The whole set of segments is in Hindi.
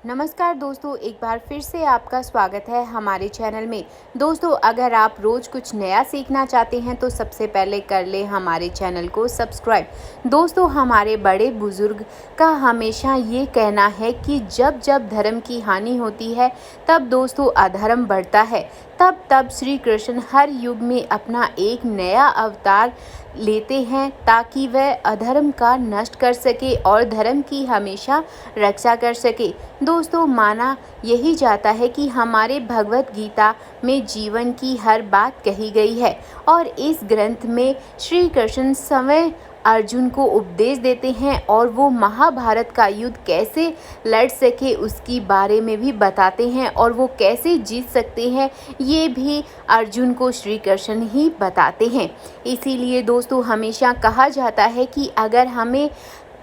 नमस्कार दोस्तों, एक बार फिर से आपका स्वागत है हमारे चैनल में। दोस्तों, अगर आप रोज़ कुछ नया सीखना चाहते हैं तो सबसे पहले कर लें हमारे चैनल को सब्सक्राइब। दोस्तों, हमारे बड़े बुजुर्ग का हमेशा ये कहना है कि जब जब धर्म की हानि होती है तब दोस्तों अधर्म बढ़ता है। तब श्री कृष्ण हर युग में अपना एक नया अवतार लेते हैं ताकि वह अधर्म का नष्ट कर सके और धर्म की हमेशा रक्षा कर सके। दोस्तों, माना यही जाता है कि हमारे भगवत गीता में जीवन की हर बात कही गई है और इस ग्रंथ में श्री कृष्ण स्वयं अर्जुन को उपदेश देते हैं और वो महाभारत का युद्ध कैसे लड़ सके उसकी बारे में भी बताते हैं और वो कैसे जीत सकते हैं ये भी अर्जुन को श्री कृष्ण ही बताते हैं। इसीलिए दोस्तों, हमेशा कहा जाता है कि अगर हमें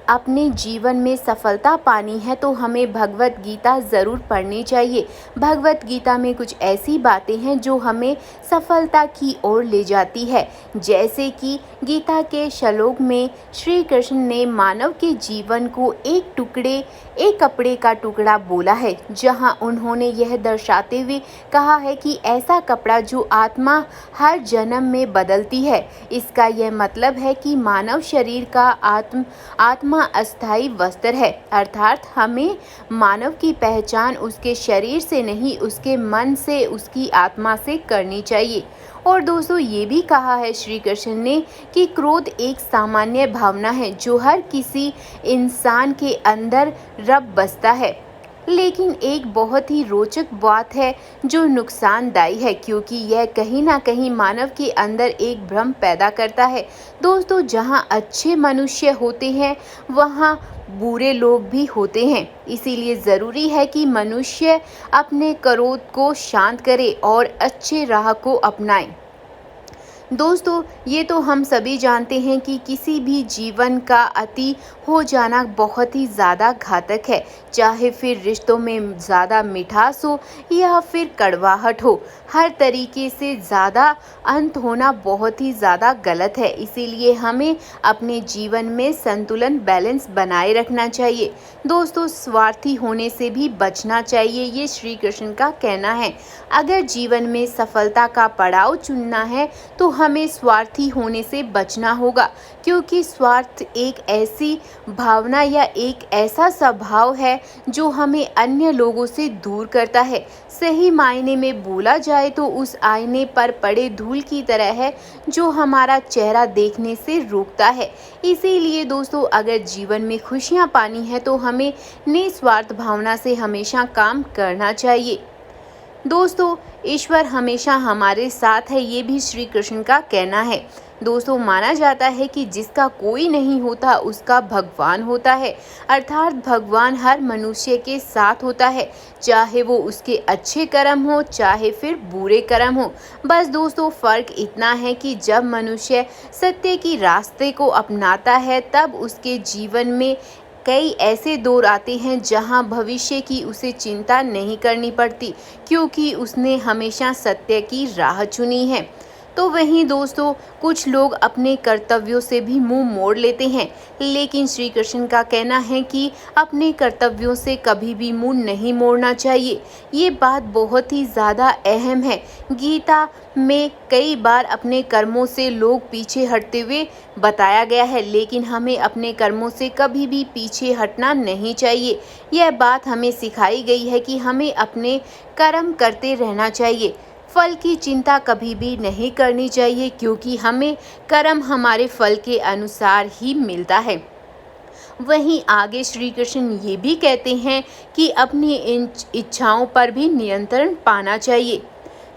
अपने जीवन में सफलता पानी है तो हमें भगवत गीता ज़रूर पढ़नी चाहिए। भगवत गीता में कुछ ऐसी बातें हैं जो हमें सफलता की ओर ले जाती है। जैसे कि गीता के श्लोक में श्री कृष्ण ने मानव के जीवन को एक कपड़े का टुकड़ा बोला है, जहां उन्होंने यह दर्शाते हुए कहा है कि ऐसा कपड़ा जो आत्मा हर जन्म में बदलती है। इसका यह मतलब है कि मानव शरीर का आत्मा अस्थायी वस्त्र है, अर्थात हमें मानव की पहचान उसके शरीर से नहीं, उसके मन से, उसकी आत्मा से करनी चाहिए। और दोस्तों, ये भी कहा है श्री कृष्ण ने कि क्रोध एक सामान्य भावना है जो हर किसी इंसान के अंदर रब बसता है। लेकिन एक बहुत ही रोचक बात है जो नुकसानदायी है, क्योंकि यह कहीं ना कहीं मानव के अंदर एक भ्रम पैदा करता है। दोस्तों, जहाँ अच्छे मनुष्य होते हैं वहाँ बुरे लोग भी होते हैं। इसीलिए ज़रूरी है कि मनुष्य अपने क्रोध को शांत करे और अच्छे राह को अपनाए। दोस्तों, ये तो हम सभी जानते हैं कि किसी भी जीवन का अति हो जाना बहुत ही ज़्यादा घातक है, चाहे फिर रिश्तों में ज़्यादा मिठास हो या फिर कड़वाहट हो। हर तरीके से ज़्यादा अंत होना बहुत ही ज़्यादा गलत है। इसीलिए हमें अपने जीवन में संतुलन बैलेंस बनाए रखना चाहिए। दोस्तों, स्वार्थी होने से भी बचना चाहिए, ये श्री कृष्ण का कहना है। अगर जीवन में सफलता का पड़ाव चुनना है तो हमें स्वार्थी होने से बचना होगा, क्योंकि स्वार्थ एक ऐसी भावना या एक ऐसा स्वभाव है जो हमें अन्य लोगों से दूर करता है। सही मायने में बोला जाए तो उस आईने पर पड़े धूल की तरह है जो हमारा चेहरा देखने से रोकता है। इसीलिए दोस्तों, अगर जीवन में खुशियां पानी है तो हमें निस्वार्थ भावना से हमेशा काम करना चाहिए। दोस्तों, ईश्वर हमेशा हमारे साथ है, ये भी श्री कृष्ण का कहना है। दोस्तों, माना जाता है कि जिसका कोई नहीं होता उसका भगवान होता है, अर्थात भगवान हर मनुष्य के साथ होता है, चाहे वो उसके अच्छे कर्म हो चाहे फिर बुरे कर्म हो। बस दोस्तों, फर्क इतना है कि जब मनुष्य सत्य की रास्ते को अपनाता है तब उसके जीवन में कई ऐसे दौर आते हैं जहां भविष्य की उसे चिंता नहीं करनी पड़ती, क्योंकि उसने हमेशा सत्य की राह चुनी है। तो वहीं दोस्तों, कुछ लोग अपने कर्तव्यों से भी मुंह मोड़ लेते हैं, लेकिन श्री कृष्ण का कहना है कि अपने कर्तव्यों से कभी भी मुंह नहीं मोड़ना चाहिए। ये बात बहुत ही ज़्यादा अहम है। गीता में कई बार अपने कर्मों से लोग पीछे हटते हुए बताया गया है, लेकिन हमें अपने कर्मों से कभी भी पीछे हटना नहीं चाहिए। यह बात हमें सिखाई गई है कि हमें अपने कर्म करते रहना चाहिए। फल की चिंता कभी भी नहीं करनी चाहिए, क्योंकि हमें कर्म हमारे फल के अनुसार ही मिलता है। वहीं आगे श्री कृष्ण ये भी कहते हैं कि अपनी इन इच्छाओं पर भी नियंत्रण पाना चाहिए।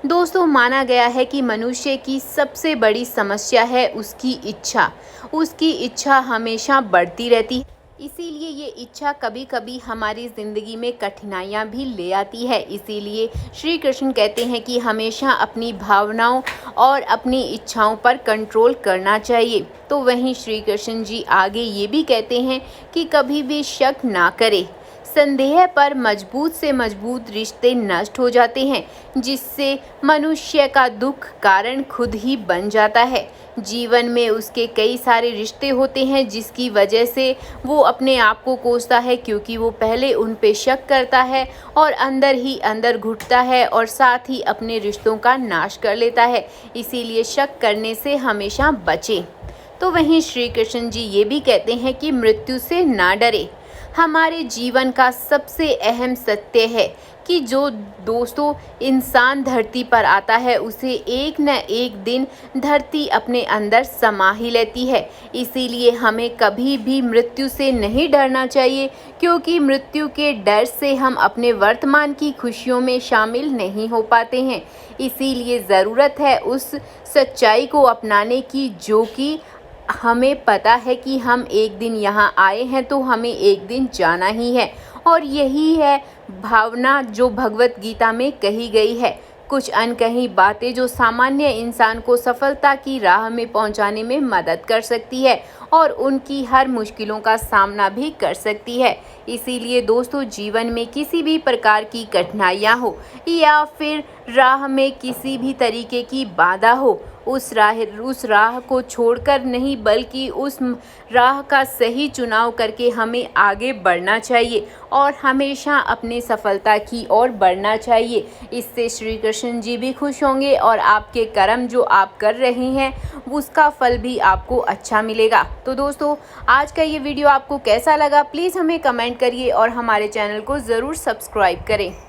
दोस्तों, माना गया है कि मनुष्य की सबसे बड़ी समस्या है उसकी इच्छा हमेशा बढ़ती रहती है। इसीलिए ये इच्छा कभी कभी हमारी ज़िंदगी में कठिनाइयाँ भी ले आती है। इसीलिए श्री कृष्ण कहते हैं कि हमेशा अपनी भावनाओं और अपनी इच्छाओं पर कंट्रोल करना चाहिए। तो वहीं श्री कृष्ण जी आगे ये भी कहते हैं कि कभी भी शक ना करें, संदेह पर मजबूत से मजबूत रिश्ते नष्ट हो जाते हैं, जिससे मनुष्य का दुख कारण खुद ही बन जाता है। जीवन में उसके कई सारे रिश्ते होते हैं जिसकी वजह से वो अपने आप को कोसता है, क्योंकि वो पहले उन पे शक करता है और अंदर ही अंदर घुटता है और साथ ही अपने रिश्तों का नाश कर लेता है। इसीलिए शक करने से हमेशा बचें। तो वहीं श्री कृष्ण जी ये भी कहते हैं कि मृत्यु से ना डरे। हमारे जीवन का सबसे अहम सत्य है कि जो दोस्तों इंसान धरती पर आता है उसे एक न एक दिन धरती अपने अंदर समा ही लेती है। इसीलिए हमें कभी भी मृत्यु से नहीं डरना चाहिए, क्योंकि मृत्यु के डर से हम अपने वर्तमान की खुशियों में शामिल नहीं हो पाते हैं। इसीलिए ज़रूरत है उस सच्चाई को अपनाने की जो कि हमें पता है कि हम एक दिन यहाँ आए हैं तो हमें एक दिन जाना ही है। और यही है भावना जो भगवत गीता में कही गई है। कुछ अनकही बातें जो सामान्य इंसान को सफलता की राह में पहुंचाने में मदद कर सकती है और उनकी हर मुश्किलों का सामना भी कर सकती है। इसीलिए दोस्तों, जीवन में किसी भी प्रकार की कठिनाइयाँ हो या फिर राह में किसी भी तरीके की बाधा हो, उस राह को छोड़कर नहीं बल्कि उस राह का सही चुनाव करके हमें आगे बढ़ना चाहिए और हमेशा अपनी सफलता की ओर बढ़ना चाहिए। इससे श्री कृष्ण जी भी खुश होंगे और आपके कर्म जो आप कर रहे हैं उसका फल भी आपको अच्छा मिलेगा। तो दोस्तों, आज का ये वीडियो आपको कैसा लगा प्लीज़ हमें कमेंट करिए और हमारे चैनल को ज़रूर सब्सक्राइब करें।